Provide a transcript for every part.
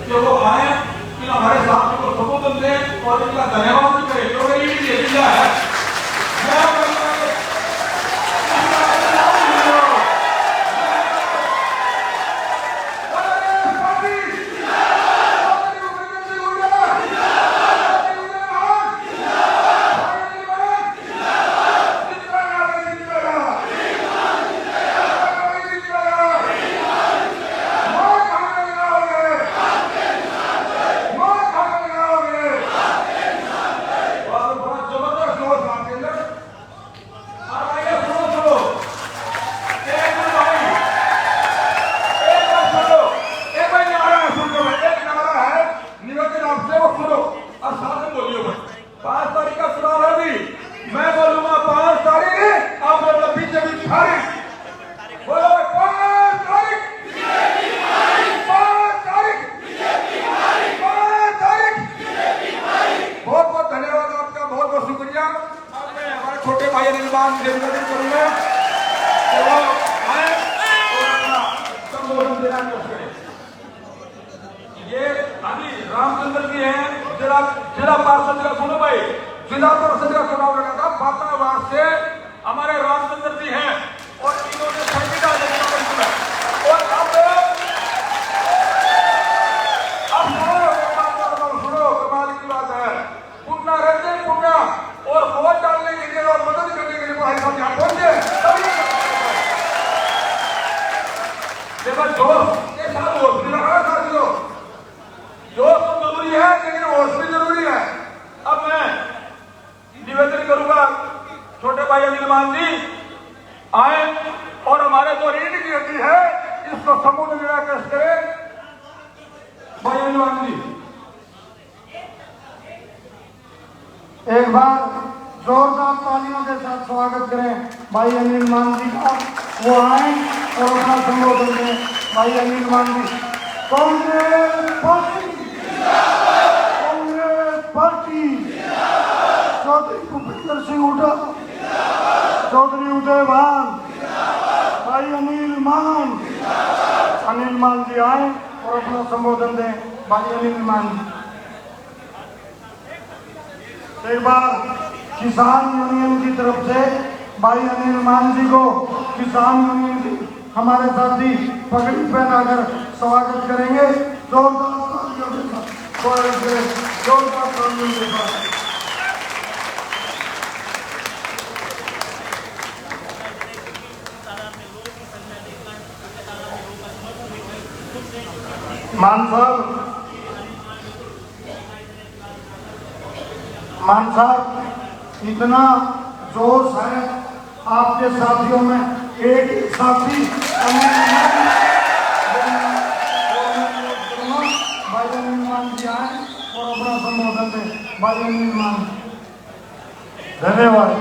कि वो आए, कि हमारे साथियों को संबोधन दें और इनका धन्यवाद भी करें, क्योंकि ये जिला है। छोटे भाई निर्माण निवेदन करूंगा कि वो आए और अपना संबोधन देना करें। ये अभी रामचंद्र जी हैं, जिला पार्षद का, सुनो भाई, जिला पार्षद का चुनाव लगा था पात्रावास से, हमारे रामचंद्र जी हैं और इन्होंने संविधान और अब सुनो कमाल की बात है, पुण्य रहते पुण्य और वोट डालने के लिए और मदद करने के लिए भाई साहब यहाँ पहुंचे दोस्त ये साथ होश भी लगा साथियों, दोस्त तो जरूरी है लेकिन होश भी जरूरी है। अब मैं निवेदन करूंगा छोटे भाई अनिल जी आए और हमारे जो रीढ़ की हड्डी है इसको समूह निराकरण करें। भाई अनिल जी एक बार जोरदार तालियों के साथ स्वागत करें भाई अनिल मान जी का, वो आए और अपना संबोधन दें। भाई अनिल मान जी, कांग्रेस पार्टी, कांग्रेस पार्टी, चौधरी भूपेंद्र सिंह हुड्डा, चौधरी उदय भान, भाई अनिल मान जी आए और अपना संबोधन दें। भाई अनिल मान जी, एक बार किसान यूनियन की तरफ से भाई अनिल मान जी को किसान यूनियन की हमारे साथी पगड़ी पहनाकर स्वागत करेंगे। जोरदार तालियों के साथ स्वागत करें, जोरदार तालियों के साथ। मान साहब इतना जोश है आपके साथियों में, एक साथी भाई अनिल मान जी आए और अपना संबोधन दें। भाई अनिल मान, धन्यवाद।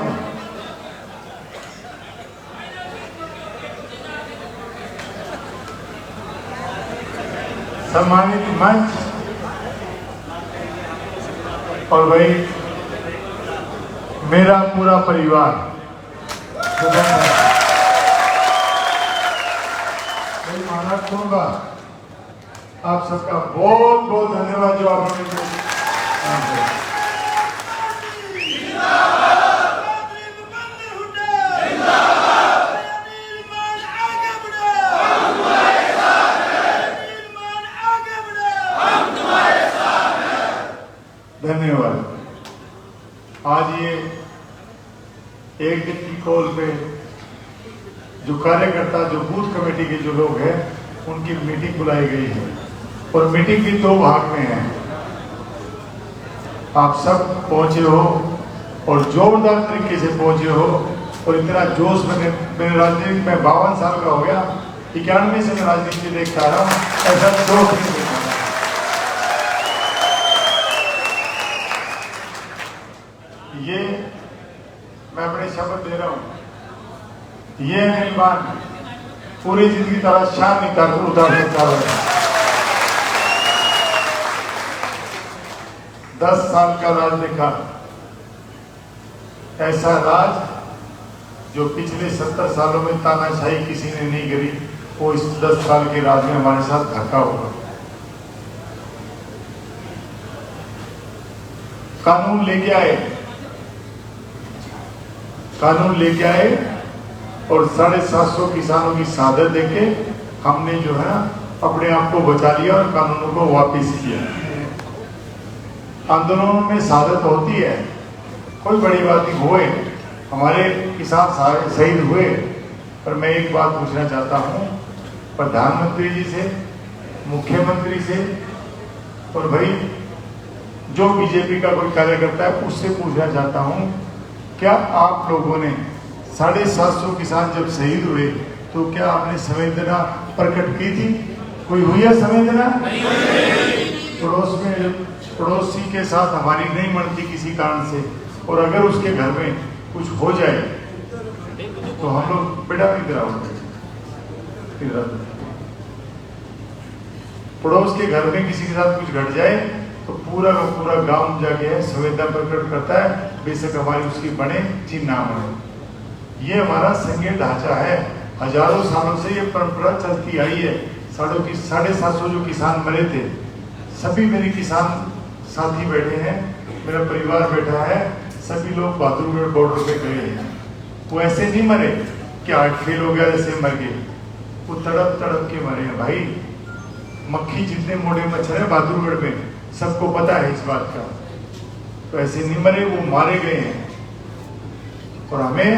सम्मानित मंच और भाई मेरा पूरा परिवार, मैं महाराज कहूँगा आप सबका बहुत बहुत धन्यवाद जो आपने धन्यवाद। आज ये एक दिन की कॉल पे जो कार्यकर्ता, जो बूथ कमेटी के जो लोग हैं, उनकी मीटिंग बुलाई गई है और मीटिंग भी 2 भाग में है। आप सब पहुंचे हो और जोरदार तरीके से पहुंचे हो और इतना जोश मैंने राजनीति में 52 साल का हो गया, 91 से मैं राजनीति देखता रहा हूँ, ऐसा जोश नहीं देखा। ये मैं अपने शब्द दे रहा हूं, ये निर्माण पूरी जिंदगी तरह शान उतार सकता है। 10 साल का राज देखा, ऐसा राज जो पिछले 70 सालों में तानाशाही किसी ने नहीं करी, वो इस 10 साल के राज में हमारे साथ धक्का होगा। कानून लेके आए और 750 किसानों की शहादत देके हमने जो है अपने आप को बचा लिया और कानूनों को वापस किया। आंदोलनों में शहादत होती है, कोई बड़ी बात नहीं, हुए हमारे किसान शहीद हुए। पर मैं एक बात पूछना चाहता हूँ प्रधानमंत्री जी से, मुख्यमंत्री से, और भाई जो बीजेपी का कोई कार्यकर्ता है उससे पूछना चाहता हूँ, क्या आप लोगों ने 750 किसान जब शहीद हुए तो क्या आपने संवेदना प्रकट की थी? कोई हुई है संवेदना? पड़ोसी के साथ हमारी नहीं बनती किसी कारण से, और अगर उसके घर में कुछ हो जाए तो हम लोग बेटा भी गिराओगे। पड़ोस के घर में किसी के साथ कुछ घट जाए तो पूरा का पूरा गांव जाके संवेदना प्रकट करता है, बेशक हमारी उसकी बने जी ना बने। ये हमारा संघीय ढांचा है, हजारों सालों से ये परंपरा चलती आई है। 750 जो किसान मरे थे, सभी मेरे किसान साथी बैठे हैं, मेरा परिवार बैठा है, सभी लोग बहादुरगढ़ बॉर्डर पे गए हैं। वो ऐसे नहीं मरे कि हार्ट फेल हो गया जैसे मर गए, वो तड़प तड़प के मरे हैं भाई। मक्खी जितने मोटे मच्छर है बहादुरगढ़ में, सबको पता है इस बात का। तो ऐसे नहीं मरे, वो मारे गए हैं। और हमें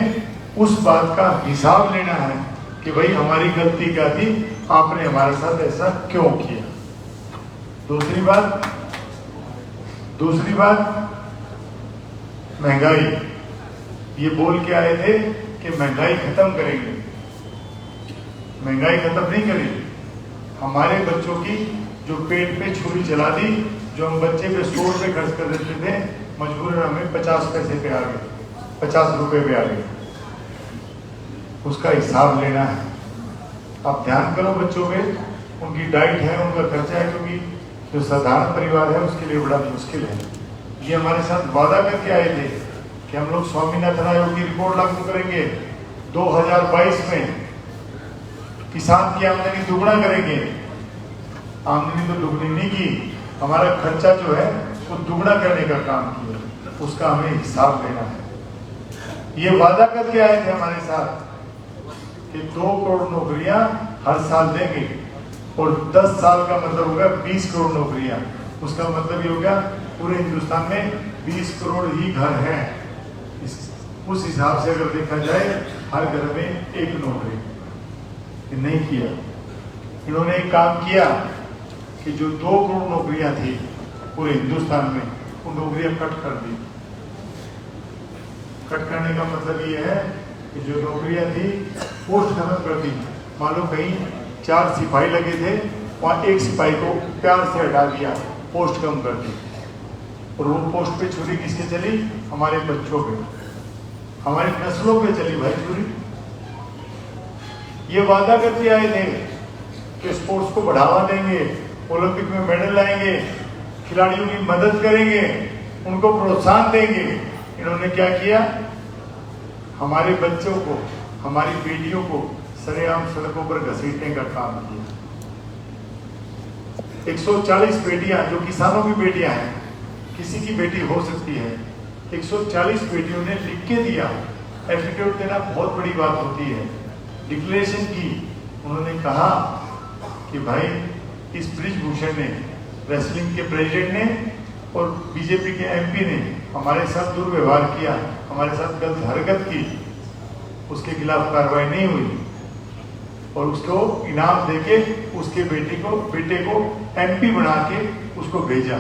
उस बात का हिसाब लेना है कि भाई हमारी गलती क्या थी, आपने हमारे साथ ऐसा क्यों किया। दूसरी बात महंगाई, ये बोल के आए थे कि महंगाई खत्म करेंगे। महंगाई खत्म नहीं करी, हमारे बच्चों की जो पेट पे छुरी चला दी, जो हम बच्चे पे 100 रुपए खर्च कर देते थे, मजबूरन हमें 50 पैसे पे आ गए, 50 रुपए पे आ गए। उसका हिसाब लेना है। आप ध्यान करो बच्चों पे, उनकी डाइट है, उनका खर्चा है, क्योंकि जो साधारण परिवार है उसके लिए बड़ा मुश्किल है। ये हमारे साथ वादा करके आए थे कि हम लोग स्वामीनाथन आयोग की रिपोर्ट लागू करेंगे, 2022 में किसान की आमदनी दुगना करेंगे। आमदनी तो दुगनी नहीं की, हमारा खर्चा जो है वो दुगना करने का काम किया, उसका हमें हिसाब लेना है। ये वादा करके आए थे हमारे साथ कि 2 करोड़ नौकरियां हर साल देंगे, और 10 साल का मतलब होगा 20 करोड़ नौकरियां। उसका मतलब ये होगा पूरे हिंदुस्तान में 20 करोड़ ही घर हैं। उस हिसाब से अगर देखा जाए हर घर में 1 नौकरी। ये नहीं किया। इन्होंने एक काम किया कि जो 2 करोड़ नौकरियां थी पूरे हिंदुस्तान में, वो नौकरियां कट कर दी। कट करने का मतलब ये है कि जो नौकरियां थी पोस्ट खत्म कर दी। मान लो कहीं 4 सिपाही लगे थे, वहां 1 सिपाही को प्यार से हटा दिया, पोस्ट कम कर दी। और वो पोस्ट पे छुरी किसके चली? हमारे बच्चों पे, हमारी नस्लों पे चली भाई छुरी। ये वादा करके आए थे कि स्पोर्ट्स को बढ़ावा देंगे, ओलंपिक में मेडल लाएंगे, खिलाड़ियों की मदद करेंगे, उनको प्रोत्साहन देंगे। इन्होंने क्या किया? हमारे बच्चों को, हमारी बेटियों को सरेआम सड़कों पर घसीटने का काम किया। 140 बेटियां जो किसानों की बेटियां हैं, किसी की बेटी हो सकती है, 140 बेटियों ने लिख के दिया। एफिडेविट देना बहुत बड़ी बात होती है। डिक्लेरेशन की, उन्होंने कहा कि भाई इस बृजभूषण ने, रेसलिंग के प्रेसिडेंट ने और बीजेपी के एमपी ने हमारे साथ दुर्व्यवहार किया, हमारे साथ गलत हरकत की, उसके खिलाफ कार्रवाई नहीं हुई और उसको इनाम देके उसके बेटे को एमपी बना के उसको भेजा।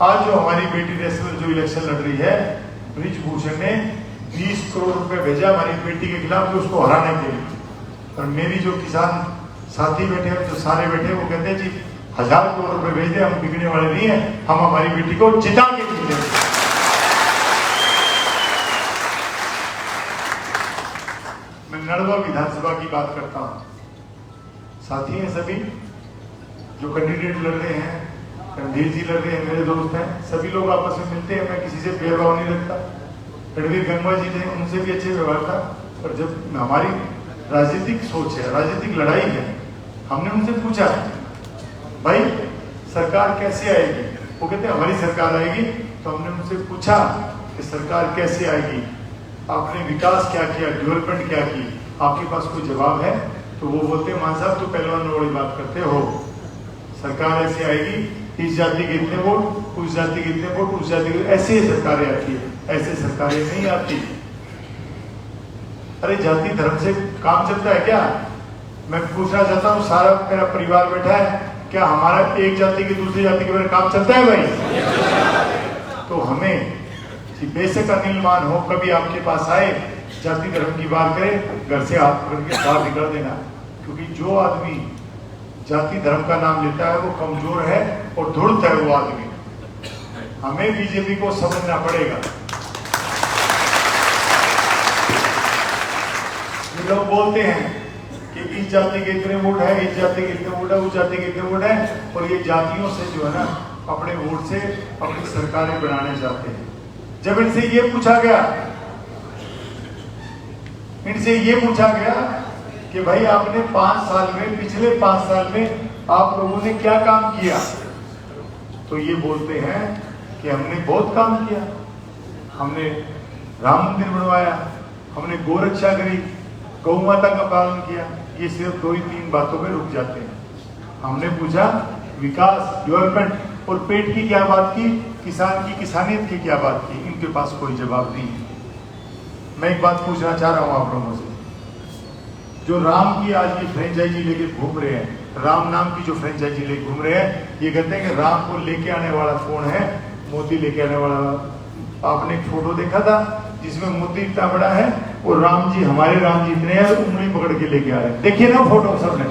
आज जो हमारी बेटी रेसलर जो इलेक्शन लड़ रही है, बृजभूषण ने 20 करोड़ रुपए भेजा हमारी बेटी के खिलाफ, तो उसको हराने के लिए। और मेरी जो किसान साथी बैठे हैं, जो सारे बैठे, वो कहते हैं जी 1000 करोड़ रुपए भेज दे, हम बिकने वाले नहीं है, हम हमारी बेटी को जिता के जीतेंगे। मैं नड़वा विधानसभा की बात करता हूँ। साथी हैं सभी जो कैंडिडेट लड़ रहे हैं, रणधीर जी लड़ रहे हैं, मेरे दोस्त हैं, सभी लोग आपस में मिलते हैं, मैं किसी से भेदभाव नहीं रखता। रणवीर गंगवा जी थे, उनसे भी अच्छे व्यवहार था। और जब हमारी राजनीतिक सोच है, राजनीतिक लड़ाई है, हमने उनसे पूछा भाई सरकार कैसे आएगी, वो कहते हैं हमारी सरकार आएगी। तो हमने उनसे पूछा कि सरकार कैसे आएगी, आपने विकास क्या किया, डेवलपमेंट क्या की, आपके पास कोई जवाब है? तो वो बोलते हैं मान साहब तो पहलवान वाली बात करते हो, सरकार ऐसे आएगी, इस जाति के इतने वोट, उस जाति के इतने वोट, उस जाति के, ऐसे ही सरकारें आती है, ऐसे सरकारें नहीं आती। अरे जाति धर्म से काम चलता है क्या? मैं पूछना चाहता हूँ, सारा मेरा परिवार बैठा है, क्या हमारा एक जाति की दूसरी जाति के बारे में काम चलता है भाई? तो हमें बेशक अनिल मान हो, कभी आपके पास आए, जाति धर्म की बात करे, घर से हाथ पकड़ के बाहर निकल देना। क्योंकि जो आदमी जाति धर्म का नाम लेता है वो कमजोर है और धूर्त है वो आदमी। हमें बीजेपी को समझना पड़ेगा। ये लोग बोलते हैं कि इस जाति के इतने वोट है, इस जाति के इतने वोट है, उस जाति के इतने वोट है, और ये जातियों से जो है ना अपने वोट से अपनी सरकारें बनाने चाहते हैं। जब इनसे ये पूछा गया कि भाई आपने 5 साल में, पिछले 5 साल में आप लोगों ने क्या काम किया, तो ये बोलते हैं कि हमने बहुत काम किया, हमने राम मंदिर बनवाया, हमने गोरक्षा करी, गौ माता का पालन किया। ये सिर्फ 2-3 बातों में रुक जाते हैं। हमने पूछा विकास, डेवलपमेंट और पेट की क्या बात की, किसान की किसानियत की क्या बात की, इनके पास कोई जवाब नहीं है। मैं एक बात पूछना चाह रहा हूं आप लोगों से, जो राम की आज की फ्रेंचाइजी लेके घूम रहे हैं, राम नाम की जो फ्रेंचाइजी लेके घूम रहे हैं, ये कहते हैं कि राम को लेके आने वाला कौन है? मोदी लेके आने वाला। आपने एक फोटो देखा था जिसमें मोदी इतना बड़ा है और राम जी, हमारे राम जी इतने हैं, उंगली पकड़ के लेके आ रहे हैं। देखिए ना फोटो सबने,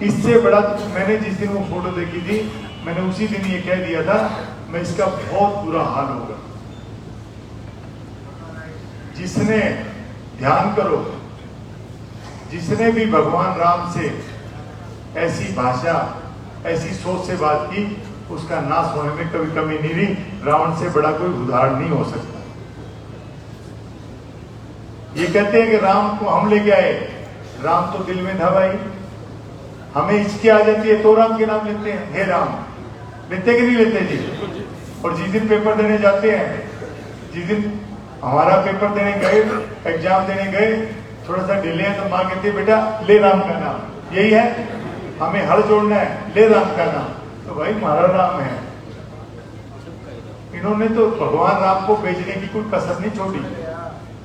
इससे बड़ा मैंने जिस दिन वो फोटो देखी थी, मैंने उसी दिन ये कह दिया था, मैं इसका बहुत बुरा हाल होगा। जिसने, ध्यान करो, जिसने भी भगवान राम से ऐसी भाषा, ऐसी सोच से बात की, उसका नाश होने में कभी कमी नहीं रही। रावण से बड़ा कोई उदाहरण नहीं हो सकता। ये कहते हैं कि राम को हम लेके आए, राम तो दिल में था भाई, हमें इसकी आ जाती है तो राम के नाम लेते हैं, हे राम, लेते कि नहीं लेते जी? और जिस दिन पेपर देने जाते हैं, जिस दिन हमारा पेपर देने गए, एग्जाम देने गए, थोड़ा सा डिले है तो माँ कहती है बेटा ले राम का नाम, यही है, हमें हल जोड़ना है, ले राम का नाम। तो भाई हमारा राम है। इन्होंने तो भगवान राम को बेचने की कोई कसर नहीं छोड़ी।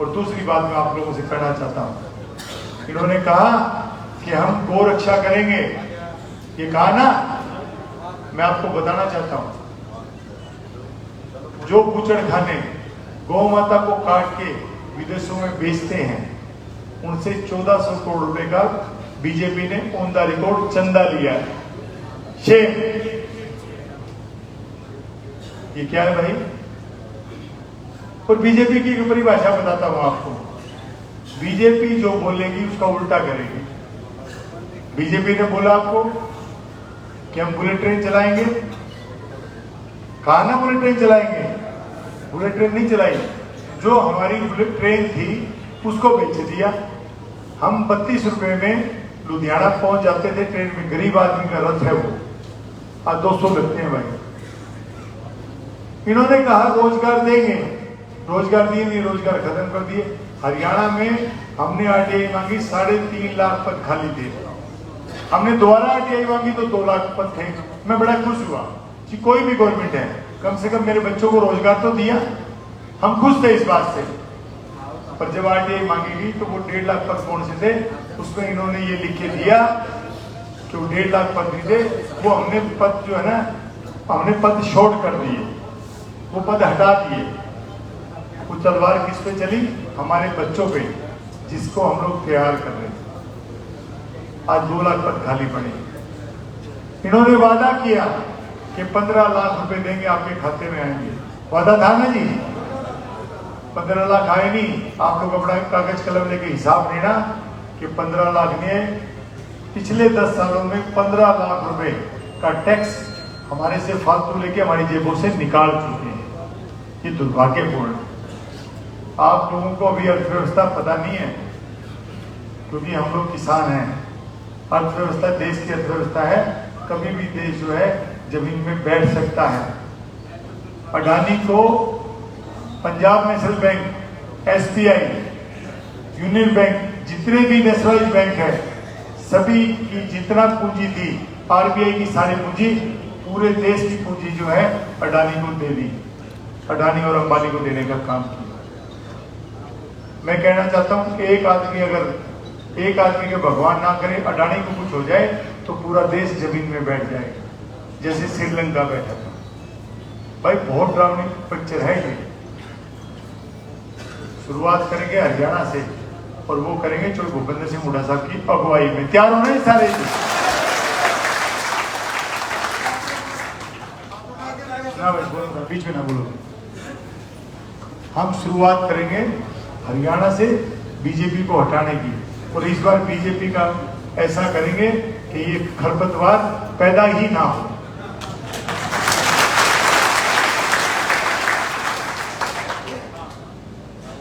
और दूसरी बात मैं आप लोगों से कहना चाहता हूं, इन्होंने कहा कि हम गौ रक्षा करेंगे, ये कहा ना, मैं आपको बताना चाहता हूं, जो बूचड़ खाने गौ माता को काट के विदेशों में बेचते हैं, उनसे 1400 करोड़ रुपए का बीजेपी ने ऑन द रिकॉर्ड चंदा लिया है। शेम। ये क्या है भाई? और बीजेपी की परिभाषा बताता हूं आपको, बीजेपी जो बोलेगी उसका उल्टा करेगी। बीजेपी ने बोला आपको कि हम बुलेट ट्रेन चलाएंगे, कहा ना बुलेट ट्रेन चलाएंगे, बुलेट ट्रेन नहीं चलाई। जो हमारी बुलेट ट्रेन थी उसको बेच दिया। हम 32 रुपए में लुधियाना पहुंच जाते थे ट्रेन में, गरीब आदमी का रथ है वो, आज 200 लगते हैं भाई। इन्होंने कहा रोजगार देंगे, रोजगार दिए नहीं, रोजगार खत्म कर दिए। हरियाणा में हमने आरटीआई मांगी, 3.5 लाख पद खाली थे, हमने दोबारा आरटीआई मांगी तो 2 लाख पद थे। मैं बड़ा खुश हुआ कि कोई भी गवर्नमेंट है, कम से कम मेरे बच्चों को रोजगार तो दिया, हम खुश थे इस बात से। पर जब आरटीआई मांगी गई तो वो 1.5 लाख पद कौन से थे, उसमें इन्होंने ये लिख के दिया कि वो 1.5 लाख पद नहीं थे, वो हमने पद जो है ना, हमने पद शॉर्ट कर दिए, वो पद हटा दिए। वो तलवार किस पे चली? हमारे बच्चों पे, जिसको हम लोग तैयार कर रहे थे। आज 2 लाख पद खाली पड़े। इन्होंने वादा किया कि 15 लाख रुपए देंगे, आपके खाते में आएंगे, वादा था ना जी। 15 लाख आए नहीं। आप लोग अपना कागज कलम लेके हिसाब लेना कि 15 लाख ने पिछले 10 सालों में 15 लाख रुपए का टैक्स हमारे से फालतू लेके हमारी जेबों से निकाल चुके हैं। ये दुर्भाग्यपूर्ण। आप लोगों को अभी अर्थव्यवस्था पता नहीं है, क्योंकि हम लोग किसान हैं। अर्थव्यवस्था देश की अर्थव्यवस्था है। कभी भी देश जो है जमीन में बैठ सकता है। अडानी को Punjab national bank, SBI, union bank, जितने भी नेशनलाइज बैंक है, सभी की जितना पूंजी थी, RBI की सारी पूंजी, पूरे देश की पूंजी जो है अडानी को दे दी। अडानी और अंबानी को देने का काम किया। मैं कहना चाहता हूं कि एक आदमी के भगवान ना करे अडानी को कुछ हो जाए तो पूरा देश जमीन में बैठ जाएगा, जैसे श्रीलंका बैठा था। भाई बहुत ड्रामनी पिक्चर है ये। शुरुआत करेंगे हरियाणा से और वो करेंगे चोर भूपेंद्र सिंह हुड्डा साहब की अगुवाई में। तैयार होना है सारे? ना बस बोलो, बीच में ना बोलो। हम शुरुआत करेंगे हरियाणा से बीजेपी को हटाने की, और इस बार बीजेपी का ऐसा करेंगे कि ये खरपतवार पैदा ही ना हो।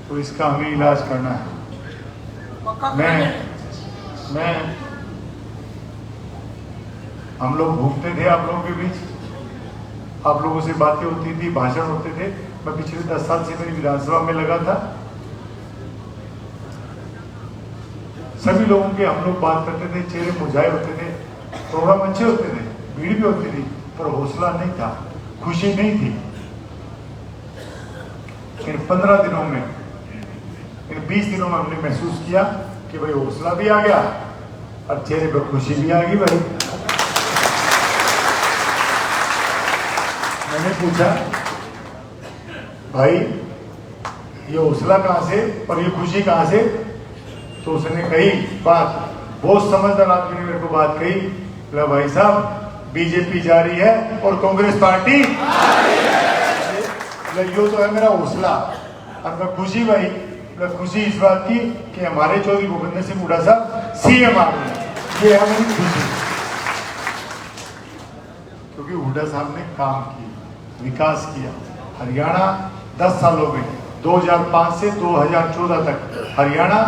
तो इसका हमें इलाज करना है। मैं हम लोग घूमते थे आप लोगों के बीच, आप लोगों से बातें होती थी, भाषण होते थे। मैं पिछले 10 साल से मेरी विधानसभा में लगा था। सभी लोगों के हम लोग बात करते थे, चेहरे मुरझाए होते थे, प्रोग्राम अच्छे होते थे, भीड़ भी होती थी, पर हौसला नहीं था, खुशी नहीं थी। इन 15 दिनों में, इन 20 दिनों में हमने महसूस किया कि भाई हौसला भी आ गया और चेहरे पर खुशी भी आ गई। भाई मैंने पूछा, भाई ये हौसला कहां से और ये खुशी कहां से? तो उसने कही बात, बहुत समझदार आदमी ने मेरे को बात कही, बोला भाई साहब बीजेपी जा रही है और कांग्रेस पार्टी यो तो है मेरा हौसला। और मैं खुशी भाई, मैं खुशी इस बात की कि हमारे चौधरी भूपेंद्र सिंह हुड्डा साहब CM आ गए, ये है मेरी खुशी। क्योंकि हुड्डा साहब ने काम किया, विकास किया। हरियाणा 10 सालों में 2005 से 2014 तक हरियाणा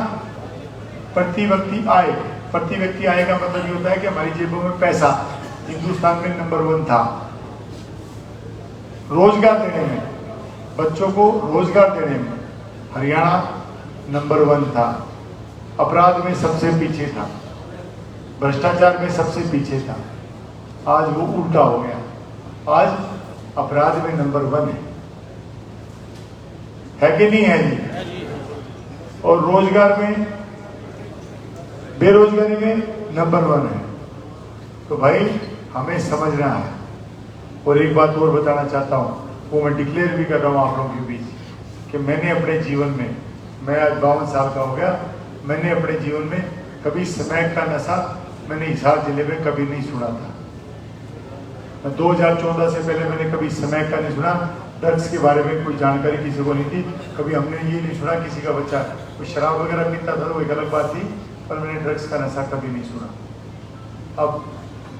प्रति व्यक्ति आय का मतलब ये होता है कि हमारी जेबों में पैसा हिंदुस्तान में नंबर 1 था। रोजगार देने में, बच्चों को रोजगार देने में हरियाणा नंबर 1 था। अपराध में सबसे पीछे था, भ्रष्टाचार में सबसे पीछे था। आज वो उल्टा हो गया, आज अपराध में नंबर 1 है कि नहीं है जी? और रोजगार में, बेरोजगारी में नंबर 1 है। तो भाई हमें समझना है। और एक बात और बताना चाहता हूं, वो मैं डिक्लेयर भी कर रहा हूं आप लोगों के बीच कि मैंने अपने जीवन में, मैं आज 52 साल का हो गया, मैंने अपने जीवन में कभी स्मैक का नशा मैंने हिसार जिले में कभी नहीं सुना था। 2014 से पहले मैंने कभी स्मैक का नहीं सुना। ड्रग्स के बारे में कोई जानकारी किसी को नहीं थी। कभी हमने ये नहीं सुना किसी का बच्चा कोई शराब वगैरह पीता था, वो एक अलग बात थी, पर मैंने ड्रग्स का नशा कभी नहीं सुना। अब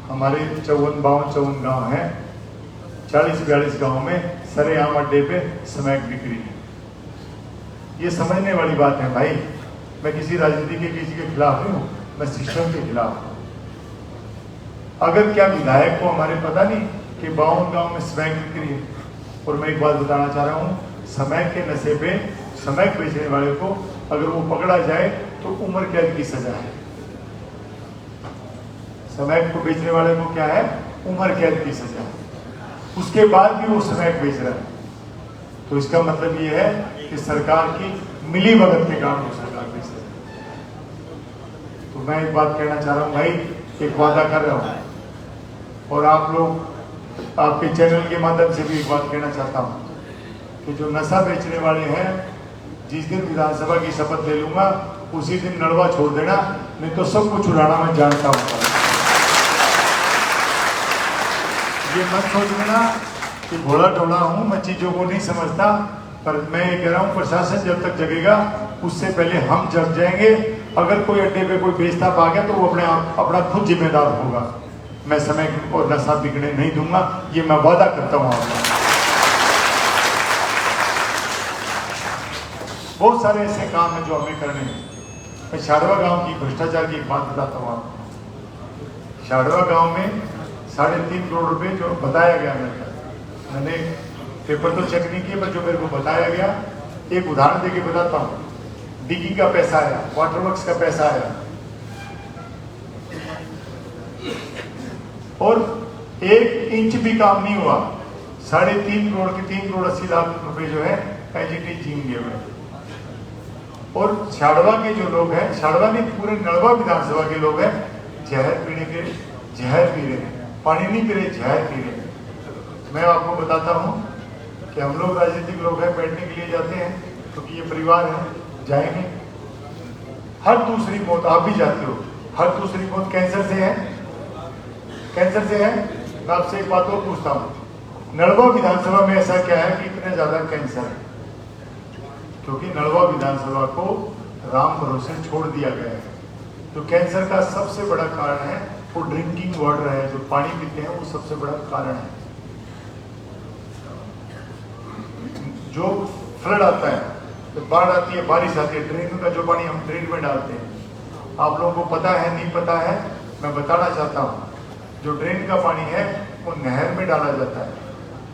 हमारे 52 गांव हैं, 40-42 गांव में सरेआम अड्डे पे स्मैक बिक्री है। ये समझने वाली बात है भाई। मैं किसी राजनीति के किसी के खिलाफ नहीं हूँ, मैं सिस्टम के खिलाफ हूँ। अगर क्या विधायक को हमारे पता नहीं कि 52 गांव में स्मैक बिक्री है। और मैं एक बात बताना चाह रहा हूँ, स्मैक के नशे पे स्मैक बेचने वाले को अगर वो पकड़ा जाए तो उम्र कैद की सजा है। स्मैक को बेचने वाले को क्या है? उम्र कैद की सजा है। उसके बाद भी वो स्मैक बेच रहा है, तो इसका मतलब ये है कि सरकार की मिली भगत के काम को सरकार बेच रही है। तो मैं एक बात कहना चाह रहा हूँ भाई, एक वादा कर रहा हूँ, और आप लोग आपके चैनल के माध्यम से भी एक बात कहना चाहता हूँ कि जो नशा बेचने वाले हैं, जिस दिन विधानसभा की शपथ ले लूंगा उसी दिन नड़वा छोड़ देना, नहीं तो सब कुछ उड़ाना मैं जानता हूँ। ये मत सोच लेना कि भोला टोला हूँ, मैं चीजों को नहीं समझता, पर मैं ये कह रहा हूँ प्रशासन जब तक जगेगा उससे पहले हम जग जाएंगे। अगर कोई अड्डे पे कोई बेचताप आ गया तो वो अपना खुद जिम्मेदार होगा। मैं समय और नशा बिकने नहीं दूंगा, ये मैं वादा करता हूँ आपको। बहुत सारे ऐसे काम हैं जो हमें करने हैं। मैं शाड़वा गांव की भ्रष्टाचार की एक बात बताता हूँ आपको। शाड़वा गांव में 3.5 करोड़ रुपए जो बताया गया मैंने पेपर तो चेक नहीं किए, पर जो मेरे को बताया गया, एक उदाहरण देके बताता हूँ। डिगी का पैसा आया, वाटर वर्क्स का पैसा आया, और 1 इंच भी काम नहीं हुआ। 3.5 करोड़ के 3 करोड़ 80 लाख रुपए जो है एजीटी जीम गए हुए। और छाड़वा के जो लोग हैं, छाड़वा नहीं पूरे नड़वा विधानसभा के लोग हैं, जहर पीने के जहर पी रहे हैं, पानी नहीं पी रहे, जहर पी रहे हैं। मैं आपको बताता हूँ कि हम लोग राजनीतिक लोग हैं, बैठने के लिए जाते हैं क्योंकि ये परिवार है, जाएंगे। हर दूसरी मौत, आप भी जाते हो, हर दूसरी मौत कैंसर से है, कैंसर से है। मैं आपसे एक बात और पूछता हूँ, नड़वा विधानसभा में ऐसा क्या है कि इतने ज्यादा कैंसर है? क्योंकि नड़वा विधानसभा को राम भरोसे छोड़ दिया गया है। तो कैंसर का सबसे बड़ा कारण है वो ड्रिंकिंग वाटर है, जो पानी पीते हैं, वो सबसे बड़ा कारण है। जो फ्लड आता है, तो बाढ़ आती है, बारिश आती है, ड्रेन का जो पानी हम ड्रेन में डालते हैं, आप लोगों को पता है नहीं पता है, मैं बताना चाहता हूँ। जो ड्रेन का पानी है वो नहर में डाला जाता है,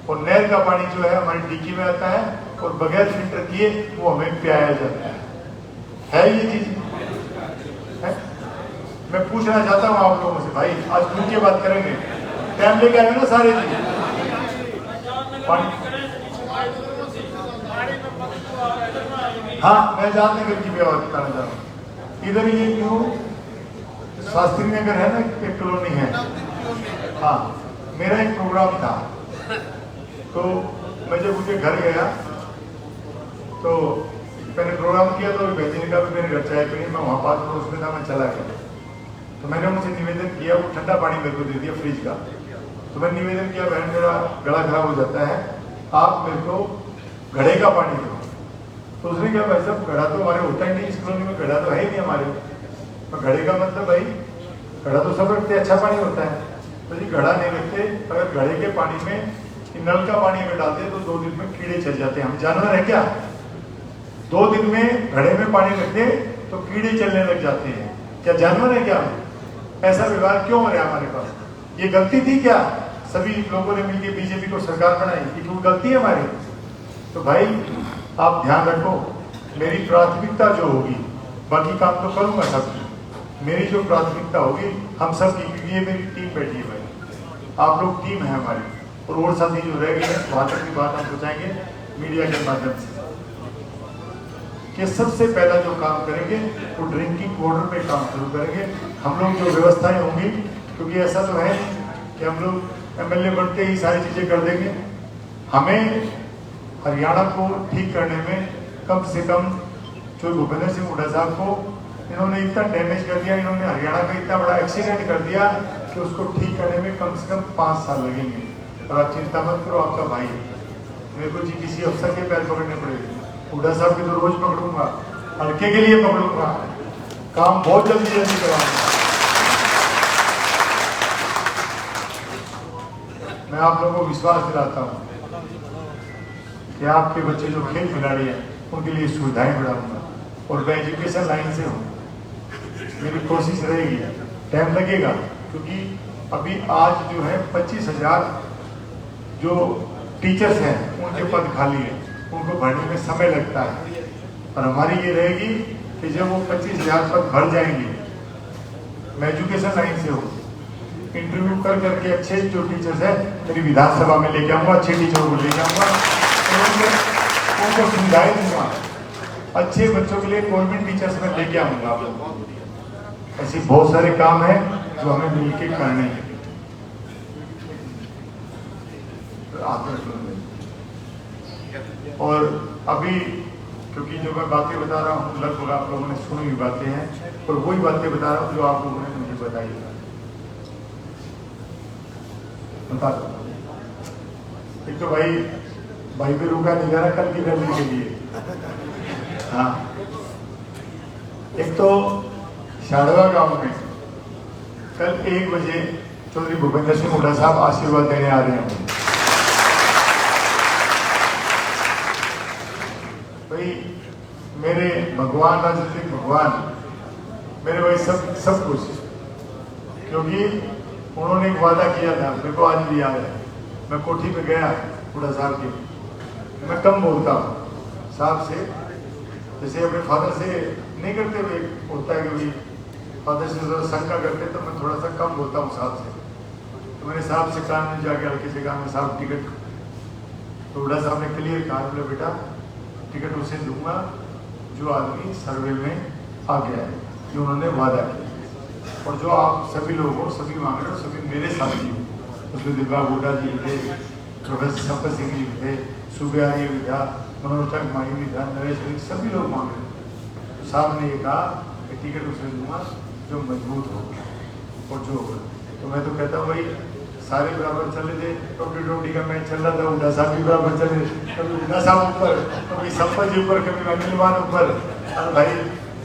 और नहर का पानी जो है हमारी डीकी में आता है, और बगैर फिल्टर किए वो हमें पियाया जाता है ये चीज है? मैं पूछना चाहता हूँ आप लोगों से, भाई आज खुल के बात करेंगे, टाइम लेके आएंगे ना सारे चीज पानी। हाँ, मैं जाननगर की व्यवहार बताना चाह रहा हूँ। इधर ये न्यू शास्त्री नगर है ना, एक कॉलोनी है, हाँ, मेरा एक प्रोग्राम था, तो मैं जब उनके घर गया तो मैंने प्रोग्राम किया, तो भेजने का भी मेरे घर चाय पी, मैं वहाँ पास पड़ोस में था, मैं चला गया। तो मैंने उनसे निवेदन किया, वो ठंडा पानी मेरे को दे दिया फ्रिज का। तो मैंने निवेदन किया, बहन मेरा गला खराब हो जाता है, आप मेरे को घड़े का पानी दो। तो उसने क्या, भाई साहब घड़ा तो हमारे होता ही नहीं, इस कॉलोनी में घड़ा तो है ही नहीं हमारे। तो घड़े का मतलब भाई, घड़ा तो सब रखते, अच्छा पानी होता है। तो जी घड़ा नहीं रखते, अगर घड़े के पानी में नल का पानी अगर डालते हैं तो 2 दिन में कीड़े चल जाते हैं। हम जानवर है क्या? 2 दिन में घड़े में पानी रखते तो कीड़े चलने लग जाते हैं, क्या जानवर है क्या? ऐसा व्यवहार क्यों हो रहा है हमारे पास? ये गलती थी क्या? सभी लोगों ने मिलकर बीजेपी को सरकार बनाई, ये क्यों गलती है हमारी? तो भाई आप ध्यान रखो, मेरी प्राथमिकता जो होगी, बाकी काम तो करूंगा सबकी, मेरी जो प्राथमिकता होगी हम सब की, क्योंकि ये मेरी टीम बैठी है भाई, आप लोग टीम है हमारी, और साथी जो रह गए हैं वहां तक की बात हम पहुंचाएंगे मीडिया के माध्यम से, कि सबसे पहला जो काम करेंगे वो ड्रिंकिंग वाटर पे काम शुरू करेंगे। हम लोग जो व्यवस्थाएं होंगी, क्योंकि ऐसा तो है कि हम लोग एमएलए बनते ही सारी चीजें कर देंगे, हमें हरियाणा को ठीक करने में कम से कम, जो भूपेंद्र सिंह हुड्डा साहब को इन्होंने इतना डैमेज कर दिया, इन्होंने हरियाणा का इतना बड़ा एक्सीडेंट कर दिया कि उसको ठीक करने में कम से कम 5 साल लगेंगे। और आप चिंता मत करो, आपका भाई, मेरे को जी किसी अफसर के पैर पकड़ने पड़ेंगे, हुड्डा साहब के तो रोज पकड़ूंगा, हल्के के लिए पकड़ूंगा, काम बहुत जल्दी कराऊंगा। मैं आप लोगों को विश्वास दिलाता हूँ कि आपके बच्चे जो खेल खिलाड़ी हैं उनके लिए सुविधाएं बढ़ाऊंगा, और मैं एजुकेशन लाइन से हूँ, मेरी कोशिश रहेगी, टाइम लगेगा, क्योंकि अभी आज जो है 25,000 जो टीचर्स हैं उनके पद खाली है, उनको भरने में समय लगता है, और हमारी ये रहेगी कि जब वो 25,000 पद भर जाएंगे, मैं एजुकेशन लाइन से हूँ, इंटरव्यू कर करके अच्छे जो टीचर्स हैं मेरी विधानसभा में लेके आऊँगा, अच्छे टीचरों को लेके आऊँगा, उनको सुविधाएं दूंगा, अच्छे बच्चों के लिए गवर्नमेंट टीचर्स में लेके आऊँगा आप लोगों को। ऐसे बहुत सारे काम हैं जो हमें मिलके करने हैं। और अभी क्योंकि जो मैं बातें बता रहा हूँ लगभग आप लोगों ने सुनी हुई बातें हैं, और वही बातें बता रहा हूँ जो आप लोगों ने मुझे बताई है। एक तो भाई पे रुका नहीं जा रहा कल की रैली के लिए। हाँ, एक तो शाड़वा गांव में कल 1 बजे चौधरी भूपेंद्र सिंह हुड्डा साहब आशीर्वाद देने आ रहे हैं। भाई मेरे भगवान, राजनीतिक भगवान, मेरे भाई सब कुछ, क्योंकि उन्होंने एक वादा किया था, मेरे को आज भी याद है। मैं कोठी पे गया बूढ़ा साहब के, मैं कम बोलता हूँ साहब से, जैसे अपने फादर से नहीं करते हुए होता है कि भाई फादर से जरा शंका करते, तो मैं थोड़ा सा कम बोलता हूँ साहब से। तो मैंने साहब से कान में जाके हल्के से कहा, मैं साहब टिकट, तो बूढ़ा साहब ने क्लियर कहा, बोले बेटा टिकट उसे दूंगा जो आदमी सर्वे में आ गया है, जो उन्होंने वादा किया। और जो आप सभी लोग हो, सभी मांग रहे हो, सभी मेरे साथी हो। उसमें दिलबाग हुड्डा जी थे, प्रोफेसर संपत सिंह जी थे, सुबियारी भी था, मनोज तक माही भी था, नरेश भी, सभी लोग मांग रहे थे। तो साहब ने ये कहा कि टिकट उसे दूंगा जो मजबूत होगा और जो होगा। तो मैं तो कहता हूँ भाई सारे बराबर चले थे, ट्वेंटी का मैच चल रहा था, हुड्डा साहब भी बराबर चले, कभी हुड्डा साहब ऊपर, कभी संपत जी ऊपर, कभी अनिल मान ऊपर। और भाई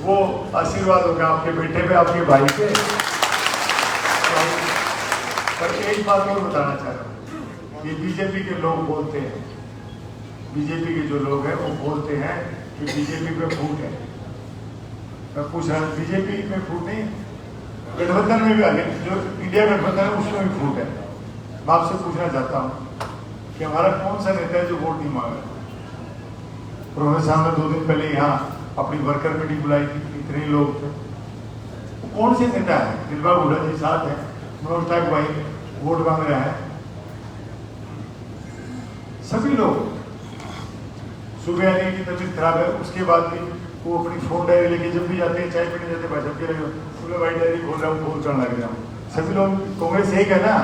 वो आशीर्वाद होगा आपके बेटे पे, आपके भाई पे। पर एक बात और बताना चाह रहा हूँ, ये बीजेपी के लोग बोलते हैं, बीजेपी के जो लोग हैं वो बोलते हैं कि बीजेपी पे फूट है। मैं पूछ रहा हूँ, बीजेपी में फूट नहीं, गठबंधन में भी आगे जो इंडिया गठबंधन है उसमें भी फूट है। मैं आपसे पूछना चाहता हूँ कि हमारा कौन सा नेता है जो वोट नहीं मांग रहा। प्रोफेसर साहब ने 2 दिन पहले यहाँ अपनी वर्कर मीटिंग बुलाई थी, इतने लोग थे। कौन से नेता है? दिलबाग हुड्डा जी साथ है, मनोज तक भाई वोट मांग रहा है, सभी लोग। सुबह की तबीयत खराब है, उसके बाद भी वो अपनी फोन डायरी लेके जब भी जाते हैं, चाय पीने जाते हैं, भाई सबके लगे सुबह भाई डायरी खोल रहा हूँ, फोन करने लग रहा हूँ। सभी लोग कांग्रेस यही है ना।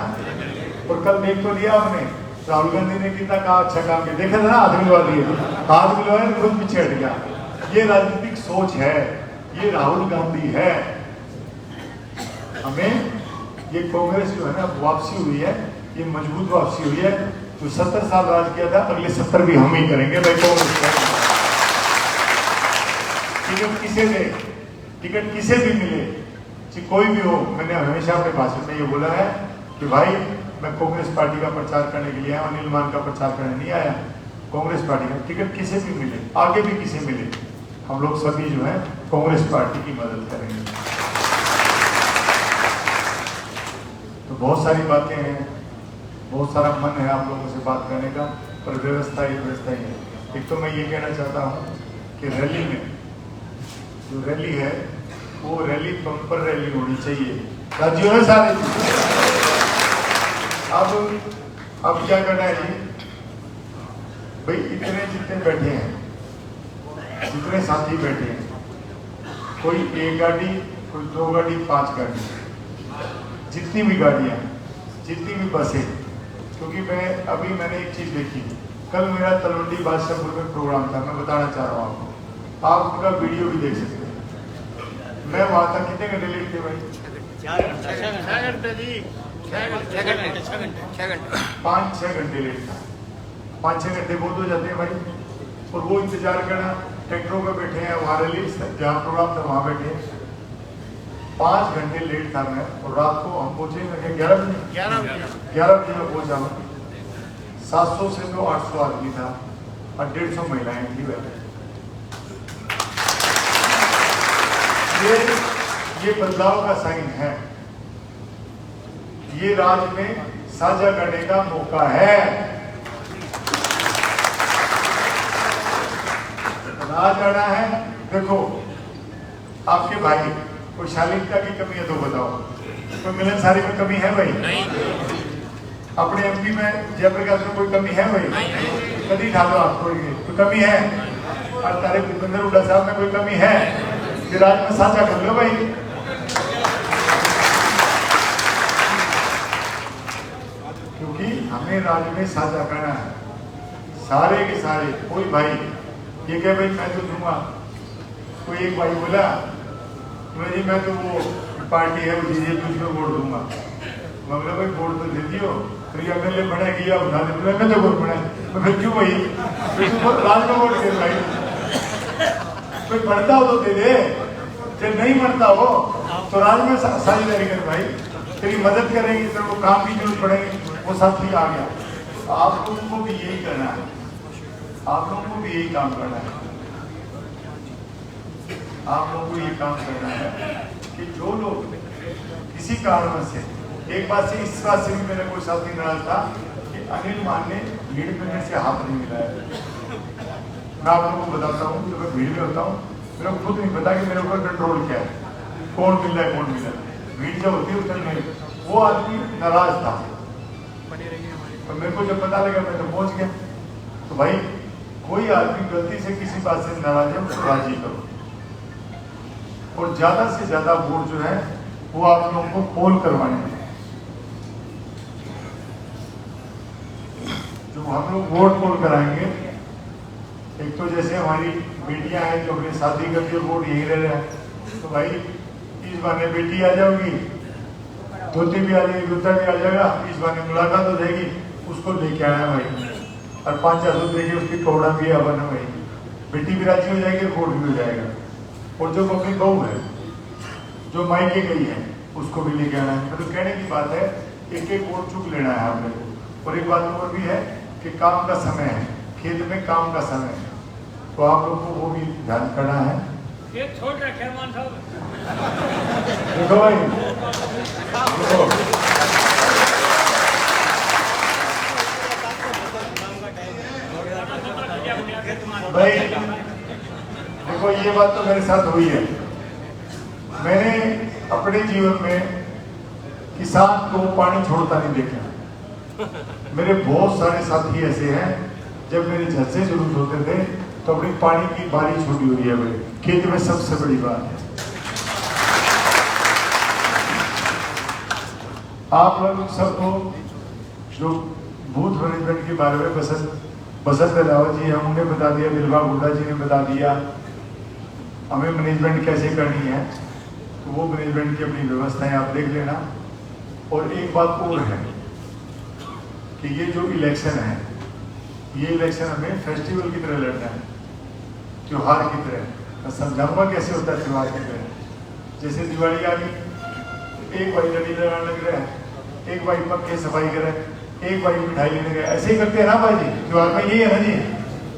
और कल देख तो लिया आपने, राहुल गांधी ने कितना कहा अच्छा काम किया, देखा था ना, हाथ मिलवा दिए, हाथ मिलवाए खुद पीछे हट गया। ये राजनीतिक सोच है, ये राहुल गांधी है। हमें ये कांग्रेस जो है ना वापसी हुई है, ये मजबूत वापसी हुई है। जो 70 साल राज किया था, अगले 70 भी हम ही करेंगे भाई। कांग्रेस टिकट किसे दे, टिकट किसे भी मिले, कोई भी हो, मैंने हमेशा अपने भाषण में ये बोला है कि भाई मैं कांग्रेस पार्टी का प्रचार करने के लिए आया, अनिल मान का प्रचार करने नहीं आया। कांग्रेस पार्टी का टिकट किसे भी मिले, आगे भी किसे मिले, हम लोग सभी जो है कांग्रेस पार्टी की मदद करेंगे। तो बहुत सारी बातें हैं, बहुत सारा मन है आप लोगों से बात करने का, पर व्यवस्था ही है। एक तो मैं ये कहना चाहता हूँ कि रैली में, जो रैली है वो रैली बम्पर रैली होनी चाहिए, राज्यों में सारे। अब क्या करना है जी, भाई इतने जितने बैठे हैं, जितने साथी बैठे हैं, कोई 1 गाड़ी, कोई 2 गाड़ी, 5 गाड़ी, जितनी भी गाड़ियां, जितनी भी बसें। क्योंकि मैंने एक चीज देखी, कल मेरा तलवंडी बादशाहपुर में प्रोग्राम था, मैं बताना चाह रहा हूँ आपको, आप उनका वीडियो भी देख सकते हैं। मैं वहां तक कितने घंटे लेट थे भाई? 6 घंटे जी, 6 घंटे 5-6 घंटे लेट था। 5-6 घंटे बहुत हो जाते हैं भाई। और वो इंतजार करना, ट्रैक्टरों पे बैठे हैं, वहां रैली जहाँ प्रोग्राम था वहां बैठे हैं। 5 घंटे लेट था मैं, और रात को हम पहुंचे 11 बजे में पहुंचा हूँ। 700 से तो 800 आदमी था और 150 महिलाएं थी बैठे। ये बदलाव का साइन है, ये राज्य में साझा करने का मौका है। राज आना है। देखो आपके भाई, कोई शालीनता की कमी है तो बताओ, कोई मिलनसारी में कमी है भाई? नहीं। अपने एमपी में जयप्रकाश में कोई कमी है भाई? कभी ढा दो आप, कोई कमी है? और तारे भूपेंद्र हुड्डा साहब में कोई कमी है? राज में साझा कर लो भाई। क्योंकि हमें राज्य में साझा करना है, सारे के सारे। कोई भाई ये कहे भाई मैं तो दूंगा, कोई एक भाई बोला जी मैं तो वो पार्टी है वो बीजेपी, उसमें वोट दूंगा। मैं बोला भाई वोट तो दे दियो, फिर एमएलए बढ़ेगी या उठा दे, मैं तो वोट बढ़ाए, तो फिर क्यों भाई राज में वोट दे भाई? कोई बढ़ता हो तो दे दे, जब नहीं बढ़ता हो तो राज में साझेदारी कर भाई, तेरी मदद करेंगे, तो वो काम की जरूरत पड़ेगी, वो साथी आ गया। तो आप लोगों को भी यही करना है, आप लोगों को भी यही काम करना है, आप लोगों को ये काम करना है कि जो लोग किसी कारण से एक बात से इस बात से भी मेरा कोई साथी नाराज था कि अनिल मान ने भीड़ में मेरे से हाथ नहीं मिलाया। मैं आप लोगों को बताता हूँ, जब मैं भीड़ में होता हूँ मेरे को खुद नहीं पता कि मेरे ऊपर कंट्रोल क्या है, कौन मिल रहा है कौन मिल रहा है। भीड़ जब होती है उस टाइम वो आदमी नाराज था, तो मेरे को जब पता लगा मैं तो पहुंच गया। तो भाई कोई आदमी गलती से किसी बात से नाराज है उसको राजी करो, और ज्यादा से ज्यादा वोट जो है वो आप लोगों को पोल करवाने हैं। जो हम लोग वोट पोल कराएंगे, एक तो जैसे हमारी बेटियां हैं जो अपनी शादी करके वोट यही रह रहे हैं, तो भाई इस बार बेटी आ जाओगी, धोती भी आ जाएगी, जूता भी आ जाएगा, इस बार मुलाकात हो जाएगी, उसको लेके आना भाई, और 500 देके उसकी कौड़ा भी बना भाई, बेटी भी राजी हो जाएगी, वोट भी हो जाएगा। और जो अपनी बहू है जो मायके गई है उसको भी लेके आना है। तो कहने की बात है एक एक वोट चुक लेना है आपने को। और एक बात और भी है कि काम का समय है, खेत में काम का समय है, तो आप लोग को वो भी ध्यान करना है। एक छोड़ रखे मान साहब, देखो भाई, देखो भाई, देखो ये बात तो मेरे साथ हुई है। मैंने अपने जीवन में किसान को पानी छोड़ता नहीं देखा। मेरे बहुत सारे साथी ऐसे हैं, जब मेरे घर से जरूरत होते थे तो अपनी पानी की बारी छोड़ी हुई है मेरे खेत में, सबसे बड़ी बात है। आप लोग सबको जो बूथ मैनेजमेंट के बारे में बसंत रावत जी हैं उन्हें बता दिया, दिलवा गुड्डा जी ने बता दिया हमें मैनेजमेंट कैसे करनी है, तो वो मैनेजमेंट की अपनी व्यवस्थाएं आप देख लेना। और एक बात और है कि ये जो इलेक्शन है, ये इलेक्शन हमें फेस्टिवल की तरह लड़ना है, त्योहार की तरह। मैं समझाऊंगा कैसे होता है त्योहार की तरह। जैसे दिवाली आ गई, एक भाई लड़ी लगाने लग रहा है, एक भाई पक्के सफाई करे, एक भाई मिठाई लेने गए, ऐसे ही करते हैं ना भाई जी, त्योहार में यही है ना जी।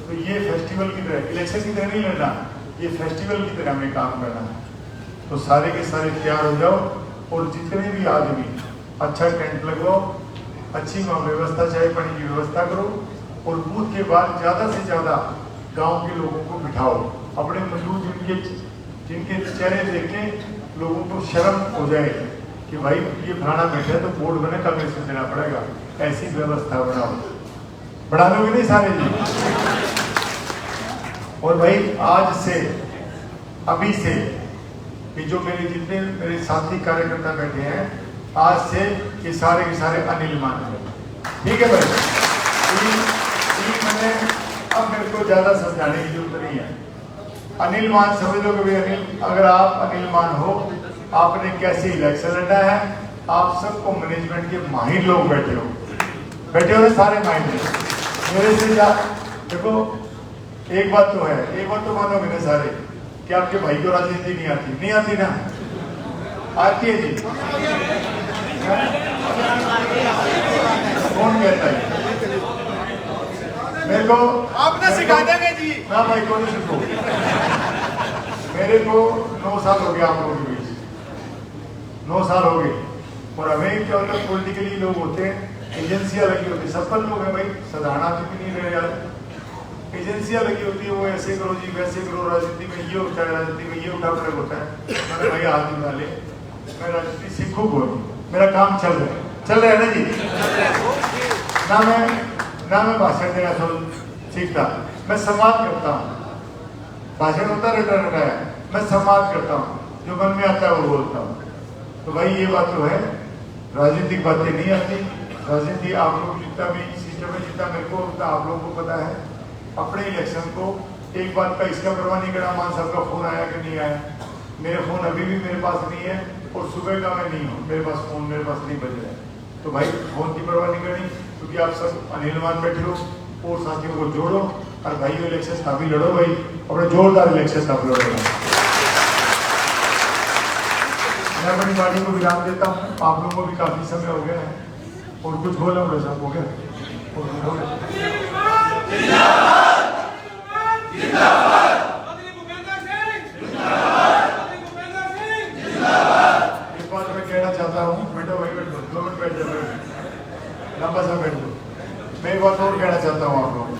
तो ये फेस्टिवल की तरह, इलेक्शन की तरह नहीं लड़ना, ये फेस्टिवल की तरह हमें काम करना है। तो सारे के सारे तैयार हो जाओ, और जितने भी आदमी अच्छा टेंट लगवाओ, अच्छी व्यवस्था चाय पानी की व्यवस्था करो, और बूथ के बाद ज्यादा से ज्यादा गांव के लोगों को बिठाओ। अपने मजदूर जिनके चेहरे देख के लोगों को शर्म हो जाए कि भाई ये फलाना बैठे तो वोट बने कब से देना पड़ेगा, ऐसी व्यवस्था बनाओ। बढ़ा लोगे नहीं सारे जी। और भाई आज से, अभी से, कि जो मेरे जितने मेरे साथी कार्यकर्ता बैठे हैं, आज से ये सारे के सारे अनिल मान है, ठीक है भाई। मैंने अब मेरे को ज्यादा समझाने की जरूरत नहीं है। अनिल मान समझ लो कि भाई अनिल, अगर आप अनिल मान हो, आपने कैसे इलेक्शन लड़ा है, आप सबको मैनेजमेंट के माहिर लोग बैठे हो ना, सारे माहिर मेरे से देखो। एक बात तो है, एक बात तो मानो मेरे सारे कि आपके भाई को राजनीति नहीं आती ना, आती है जी। कौन कहता है? मेरे को आपने सिखा देंगे जी ना भाई को नहीं सीखो। मेरे को 9 साल हो गए आप लोगों के बीच, 9 साल हो गए। और हमें क्या होता है, पॉलिटिकली लोग होते हैं, एजेंसियां लगी होती है, सफल लोग हैं भाई, साधारण आदमी नहीं रहे यार। एजेंसियां लगी होती है, वो ऐसे करो जी वैसे करो, राजनीति में ये होता है, राजनीति में ये उठा फड़क होता है। मैंने भाई हाथ निकाल ले, मैं राजनीति सीखू को, मेरा काम चल रहा है ना जी। ना मैं भाषण देना सीखता, मैं संवाद करता हूँ। भाषण होता रटा है, मैं संवाद करता हूँ, जो मन में आता है वो बोलता हूँ। तो भाई ये बात तो है, राजनीतिक बातें नहीं आती। राजनीति आप लोग जितना भी सिस्टम है, जितना मेरे को उतना आप लोगों को पता है। अपने इलेक्शन को एक बात का इसका परवाह नहीं करना, मान साहब का फोन आया कि नहीं आया। मेरे फोन अभी भी मेरे पास नहीं है, और सुबह का मैं नहीं हूँ, मेरे पास फोन मेरे पास नहीं बज रहा है। तो भाई फोन की परवाह नहीं करनी, क्योंकि आप सब अनिल मान बैठे हो, और साथियों को जोड़ो, और भाई इलेक्शन काफी लड़ो भाई, और जोरदार इलेक्शन काफी लड़ो। मैं अपनी पार्टी को विराम देता हूँ, आप लोगों को भी काफी समय हो गया है, और कुछ बोला बड़े साहब हो गया, और कुछ बोले। एक बात मैं कहना चाहता हूँ, बैठो भाई बैठो, बैठ जाओ, लंबा सा बैठ जाओ। मैं एक बात और कहना चाहता हूँ आप लोगों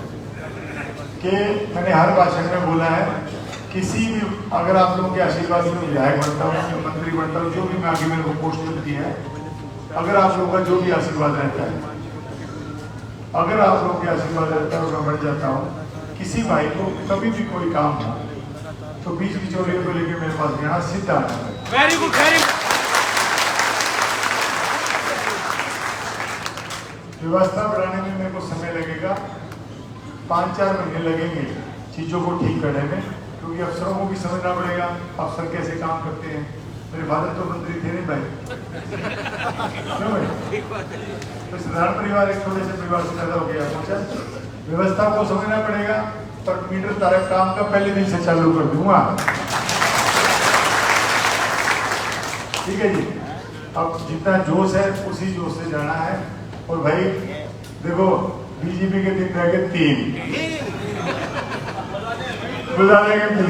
कि मैंने हर भाषण में बोला है, किसी भी अगर आप लोगों के आशीर्वाद से विधायक बनता हूँ, मंत्री बनता हूँ, जो भी मैं आगे मेरे को पोस्ट मिलती है, अगर आप लोगों का जो भी आशीर्वाद रहता है, अगर आप लोगों के आशीर्वाद रहता है और मैं बढ़ जाता हूँ, किसी भाई को कभी भी कोई काम हो तो बीच बिचौलियों को लेकर मेरे पास यहाँ सीधा आना है। Very good, very good. व्यवस्था बढ़ाने में मेरे को समय लगेगा, 5-4 महीने लगेंगे चीज़ों को ठीक करने में, क्योंकि अफसरों को भी समझना पड़ेगा अफसर कैसे काम करते हैं। मेरे फादर तो मंत्री थे नहीं भाई, क्यों भाई? तो साधारण परिवार एक छोटे से परिवार से पैदा हो गया, सोचा व्यवस्था को समझना पड़ेगा, पर मीटर तारा काम का पहले दिन से चालू कर दूंगा। ठीक है जी, अब जितना जोश है उसी जोश से जाना है। और भाई देखो, बीजेपी के दिन रह गए 3, बुला देंगे 3।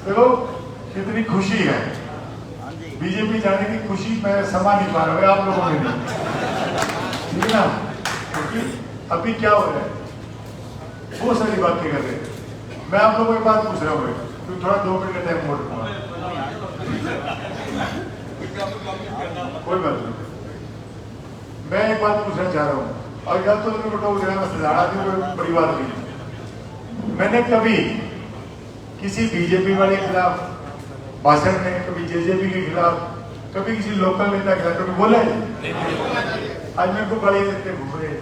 देखो कितनी खुशी है, बीजेपी जाने की खुशी मैं समा नहीं पा रहा, आप लोगों ने नहीं, ठीक है ना? क्योंकि अभी क्या हो रहा है, बहुत सारी बातें कर रहे हैं। मैं आप लोगों की बात पूछ रहा हूँ, तो थोड़ा 2 मिनट का टाइम मोड़ दूंगा, कोई बात नहीं। मैं एक बात पूछना चाह रहा हूँ, और या तो कोई बड़ी बात नहीं। मैंने कभी किसी बीजेपी वाले के खिलाफ भाषण में, कभी जेजेपी के खिलाफ, कभी किसी लोकल नेता के खिलाफ कभी बोला है? आज मेरे को बड़े देते घूम रहे थे।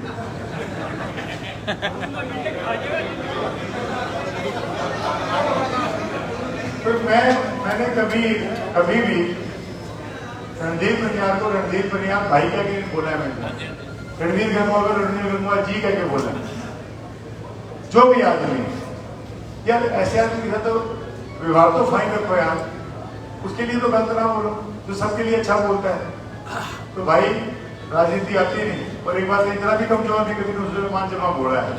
तो मैंने कभी भी रणधीर बनियार को रणधीर बनियार भाई कह के बोला है, मैंने रणधीर गंगवा को रणधीर गंगवा जी कह के बोला। जो भी आदमी यार, ऐसे आदमी का तो व्यवहार तो फाइन रखो यार, उसके लिए तो गलत ना बोलो, जो सबके लिए अच्छा बोलता है। तो भाई राजनीति आती नहीं, और एक बात इतना भी कमजोर नहीं, कभी दूसरे मान जमा बोला है।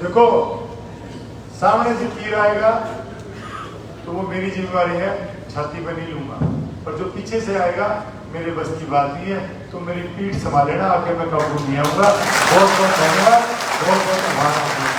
देखो सामने से तीर आएगा तो वो मेरी जिम्मेवारी है, छाती पर नहीं लूंगा, पर जो पीछे से आएगा मेरे बस की बात नहीं है, तो मेरी पीठ संभाल लेना, आगे मैं काबू नहीं आऊंगा। बहुत बहुत धन्यवाद, बहुत बहुत आभार।